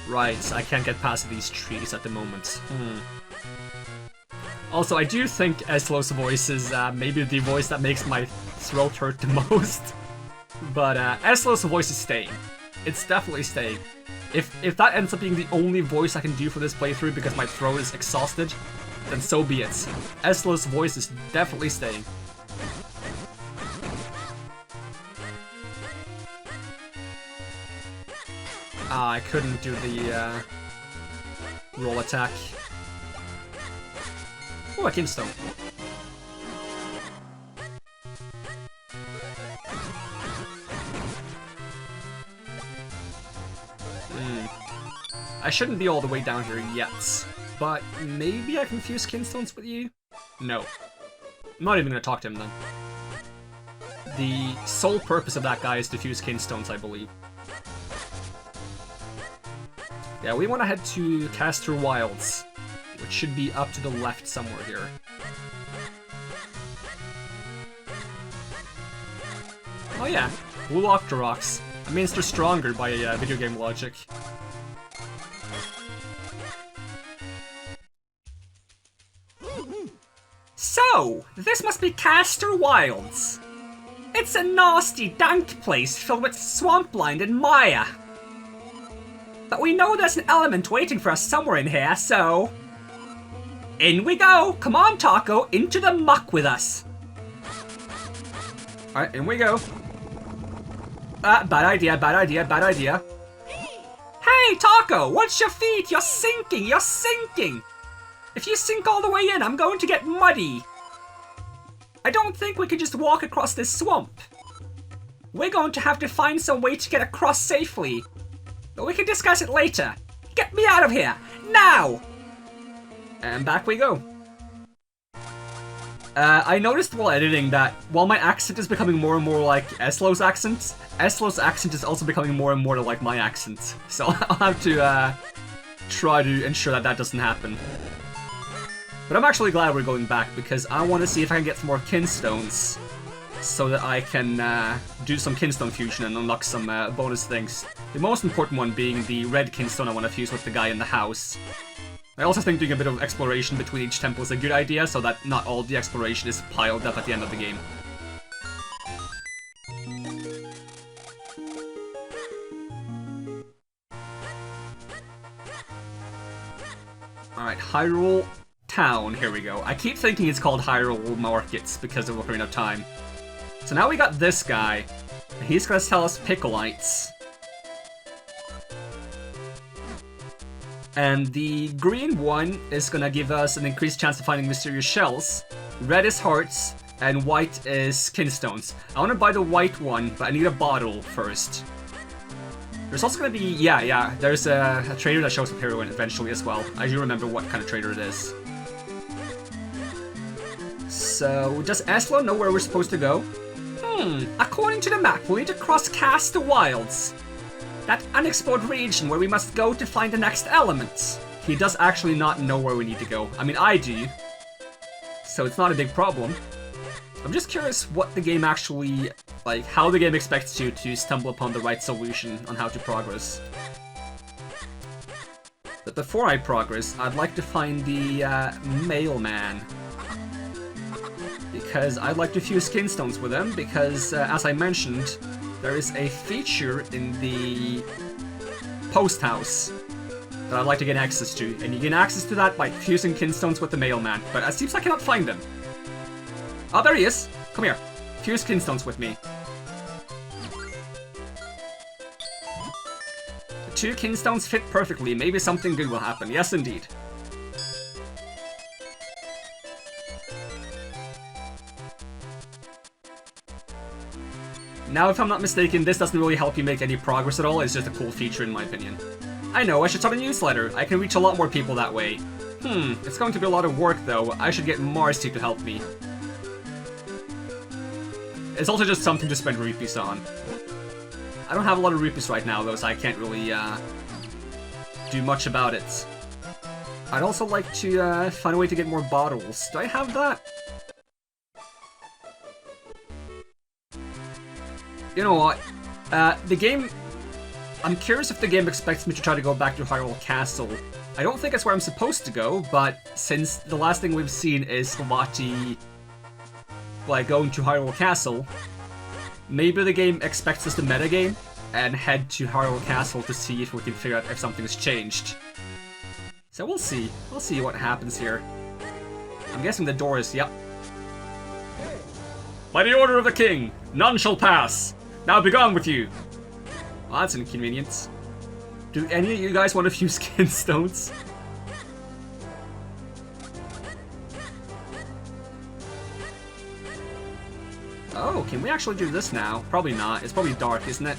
Right, I can't get past these trees at the moment. Also, I do think Eslo's voice is maybe the voice that makes my throat hurt the most. But Eslo's voice is staying. It's definitely staying. If that ends up being the only voice I can do for this playthrough because my throat is exhausted, then so be it. Eslo's voice is definitely staying. I couldn't do the roll attack. Oh, a kinstone. I shouldn't be all the way down here yet, but maybe I can fuse kinstones with you? No. I'm not even gonna talk to him then. The sole purpose of that guy is to fuse kinstones, I believe. Yeah, we want to head to Caster Wilds, which should be up to the left somewhere here. Oh yeah, Blue Octoroks. That means they're stronger by video game logic. So, this must be Caster Wilds. It's a nasty, dank place filled with swampland and mire. But we know there's an element waiting for us somewhere in here, so... in we go! Come on, Tarko, into the muck with us! Alright, in we go. Bad idea, bad idea, bad idea. Hey, Tarko, watch your feet! You're sinking, you're sinking! If you sink all the way in, I'm going to get muddy. I don't think we can just walk across this swamp. We're going to have to find some way to get across safely. But we can discuss it later. Get me out of here! Now! And back we go. I noticed while editing that while my accent is becoming more and more like Eslo's accent is also becoming more and more like my accent. So I'll have to try to ensure that that doesn't happen. But I'm actually glad we're going back because I want to see if I can get some more kinstones so that I can do some kinstone fusion and unlock some bonus things. The most important one being the red kinstone I want to fuse with the guy in the house. I also think doing a bit of exploration between each temple is a good idea so that not all the exploration is piled up at the end of the game. Alright, Hyrule Town, here we go. I keep thinking it's called Hyrule Markets because of Ocarina of Time. So now we got this guy, and he's gonna tell us Pickleites. And the green one is gonna give us an increased chance of finding mysterious shells. Red is hearts, and white is kinstones. I wanna buy the white one, but I need a bottle first. There's also gonna be, there's a trader that shows up here eventually as well. I do remember what kind of trader it is. So, does Eslo know where we're supposed to go? According to the map, we need to cross Caster Wilds. That unexplored region where we must go to find the next element. He does actually not know where we need to go. I mean, I do. So it's not a big problem. I'm just curious what the game actually, like, how the game expects you to stumble upon the right solution on how to progress. But before I progress, I'd like to find the mailman. Because I'd like to fuse kinstones with him, because as I mentioned, there is a feature in the post house that I'd like to get access to, and you gain access to that by fusing kinstones with the mailman, but it seems I cannot find him. Oh, there he is! Come here. Fuse kinstones with me. The 2 kinstones fit perfectly, maybe something good will happen. Yes, indeed. Now, if I'm not mistaken, this doesn't really help you make any progress at all, it's just a cool feature in my opinion. I know, I should start a newsletter. I can reach a lot more people that way. It's going to be a lot of work though. I should get Marcy to help me. It's also just something to spend rupees on. I don't have a lot of rupees right now though, so I can't really do much about it. I'd also like to find a way to get more bottles. Do I have that? You know what? The game... I'm curious if the game expects me to try to go back to Hyrule Castle. I don't think that's where I'm supposed to go, but since the last thing we've seen is Lati, like, going to Hyrule Castle, maybe the game expects us to metagame and head to Hyrule Castle to see if we can figure out if something's changed. So we'll see. We'll see what happens here. I'm guessing the door is, yep. By the order of the king, none shall pass. Now be gone with you. Well, that's an inconvenience. Do any of you guys want a few skin stones? Oh, can we actually do this now? Probably not. It's probably dark, isn't it?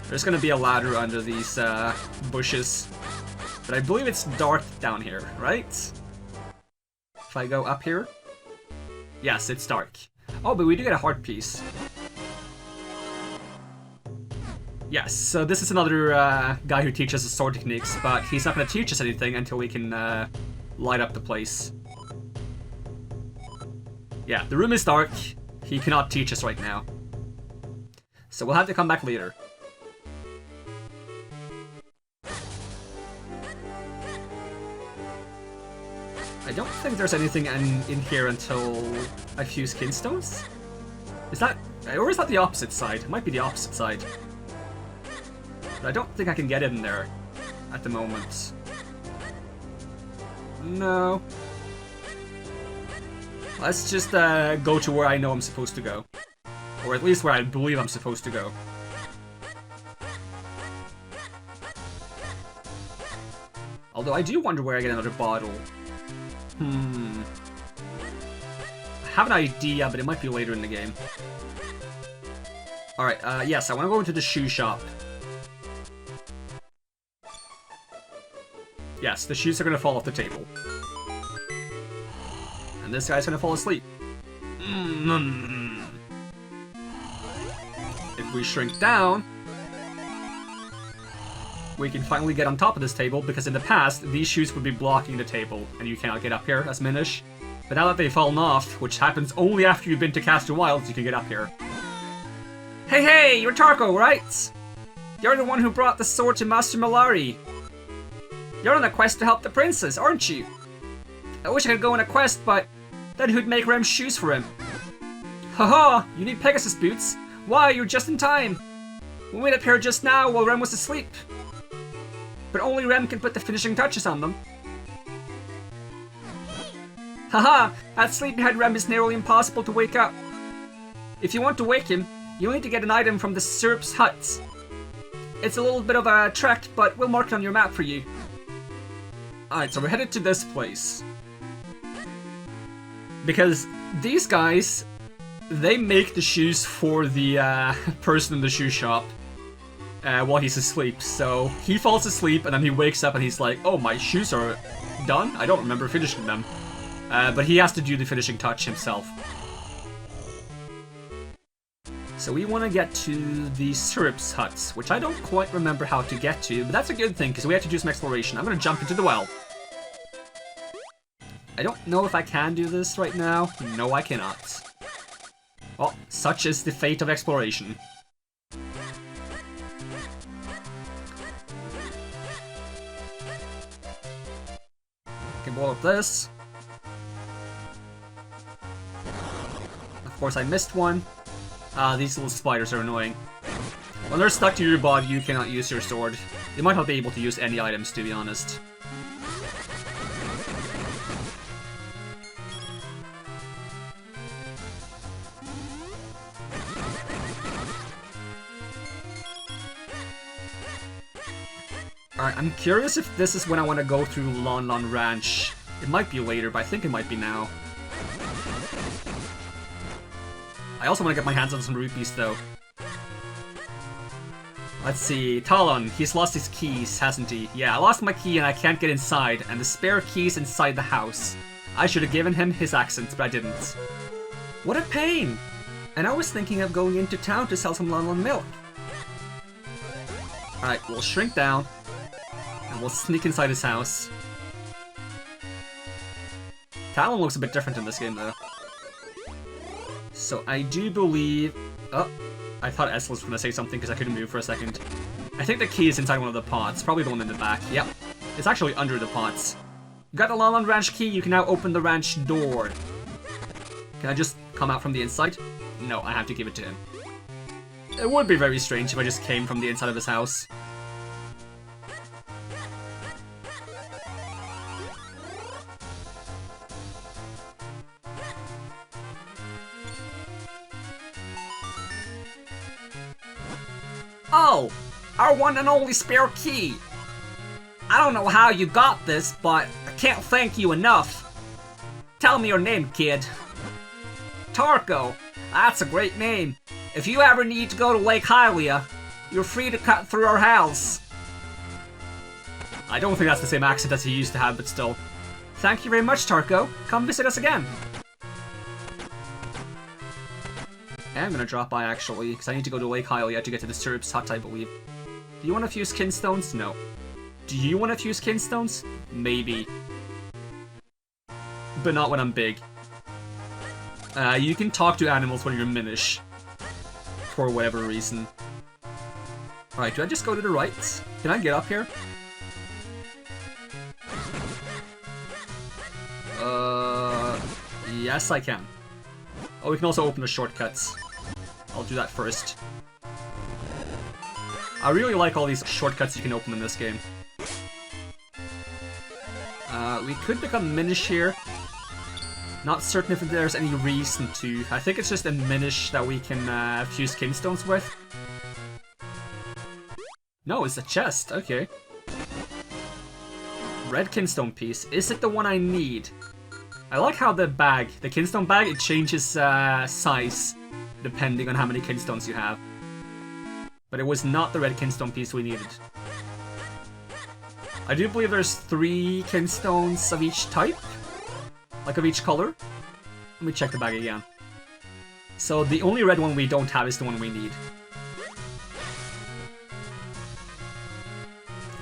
There's gonna be a ladder under these bushes. But I believe it's dark down here, right? If I go up here? Yes, it's dark. Oh, but we do get a heart piece. Yes, so this is another guy who teaches us sword techniques, but he's not going to teach us anything until we can light up the place. Yeah, the room is dark. He cannot teach us right now. So we'll have to come back later. I don't think there's anything in here until I fuse Kinstones? Is that... or is that the opposite side? It might be the opposite side. But I don't think I can get in there at the moment. No. Let's just go to where I know I'm supposed to go. Or at least where I believe I'm supposed to go. Although I do wonder where I get another bottle. I have an idea, but it might be later in the game. Alright, yes, I want to go into the shoe shop. Yes, the shoes are going to fall off the table. And this guy's going to fall asleep. If we shrink down, we can finally get on top of this table, because in the past, these shoes would be blocking the table, and you cannot get up here as Minish. But now that they've fallen off, which happens only after you've been to Castor Wilds, you can get up here. Hey, you're Tarko, right? You're the one who brought the sword to Master Malari. You're on a quest to help the princess, aren't you? I wish I could go on a quest, but then who'd make Rem's shoes for him? Haha, you need Pegasus boots. Why, you're just in time. We went up here just now while Rem was asleep. But only Rem can put the finishing touches on them. Haha, that sleepyhead Rem is nearly impossible to wake up. If you want to wake him, you'll need to get an item from the Syrup's hut. It's a little bit of a trek, but we'll mark it on your map for you. Alright, so we're headed to this place. Because these guys, they make the shoes for the person in the shoe shop. While he's asleep, so he falls asleep and then he wakes up and he's like, oh, my shoes are done? I don't remember finishing them. But he has to do the finishing touch himself. So we want to get to the Syrup's hut, which I don't quite remember how to get to, but that's a good thing because we have to do some exploration. I'm going to jump into the well. I don't know if I can do this right now. No, I cannot. Well, such is the fate of exploration. Can blow up this. Of course I missed one. These little spiders are annoying. When they're stuck to your body, you cannot use your sword. You might not be able to use any items, to be honest. Alright, I'm curious if this is when I want to go through Lon Lon Ranch. It might be later, but I think it might be now. I also want to get my hands on some rupees, though. Let's see, Talon, he's lost his keys, hasn't he? Yeah, I lost my key and I can't get inside, and the spare key's inside the house. I should have given him his accents, but I didn't. What a pain! And I was thinking of going into town to sell some Lon Lon milk. Alright, we'll shrink down. And we'll sneak inside his house. Talon looks a bit different in this game, though. So I do believe... Oh, I thought Esla was going to say something because I couldn't move for a second. I think the key is inside one of the pots. Probably the one in the back. Yep. It's actually under the pots. Got the Lon Ranch key. You can now open the ranch door. Can I just come out from the inside? No, I have to give it to him. It would be very strange if I just came from the inside of his house. Oh! Our one and only spare key! I don't know how you got this, but I can't thank you enough. Tell me your name, kid. Tarko. That's a great name. If you ever need to go to Lake Hylia, you're free to cut through our house. I don't think that's the same accent as he used to have, but still. Thank you very much, Tarko. Come visit us again. I'm gonna drop by, actually, because I need to go to Lake Hylia to get to the Syrup's hut, I believe. Do you want a few skin stones? No. Do you want a few skin stones? Maybe. But not when I'm big. You can talk to animals when you're Minish. For whatever reason. Alright, do I just go to the right? Can I get up here? Yes I can. Oh, we can also open the shortcuts. I'll do that first. I really like all these shortcuts you can open in this game. We could become Minish here. Not certain if there's any reason to. I think it's just a Minish that we can fuse Kinstones with. No, it's a chest. Okay. Red Kinstone piece. Is it the one I need? I like how the bag, the Kinstone bag, it changes size depending on how many Kinstones you have. But it was not the red Kinstone piece we needed. I do believe there's 3 Kinstones of each type. Like of each color. Let me check the bag again. So the only red one we don't have is the one we need.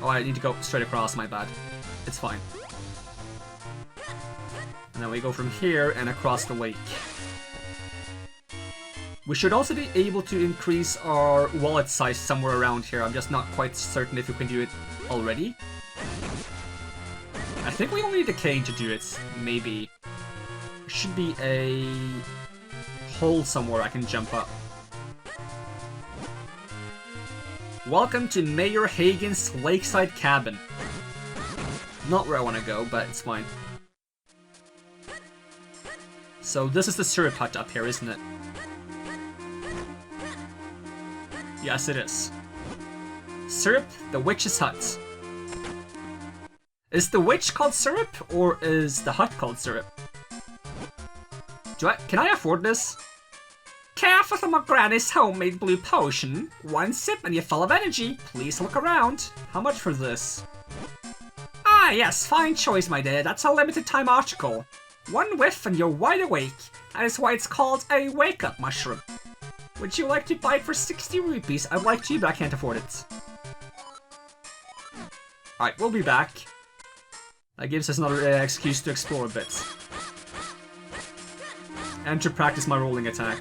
Oh, I need to go straight across, my bad. It's fine. And then we go from here and across the lake. We should also be able to increase our wallet size somewhere around here. I'm just not quite certain if we can do it already. I think we only need a cane to do it, maybe. There should be a hole somewhere I can jump up. Welcome to Mayor Hagen's Lakeside Cabin. Not where I want to go, but it's fine. So this is the syrup hut up here, isn't it? Yes, it is. Syrup, the witch's hut. Is the witch called Syrup, or is the hut called Syrup? Can I afford this? Careful from my granny's homemade blue potion. One sip and you're full of energy. Please look around. How much for this? Ah yes, fine choice, my dear. That's a limited time article. One whiff and you're wide awake. That is why it's called a wake-up mushroom. Would you like to buy it for 60 rupees? I'd like to, but I can't afford it. Alright, we'll be back. That gives us another excuse to explore a bit. And to practice my rolling attack.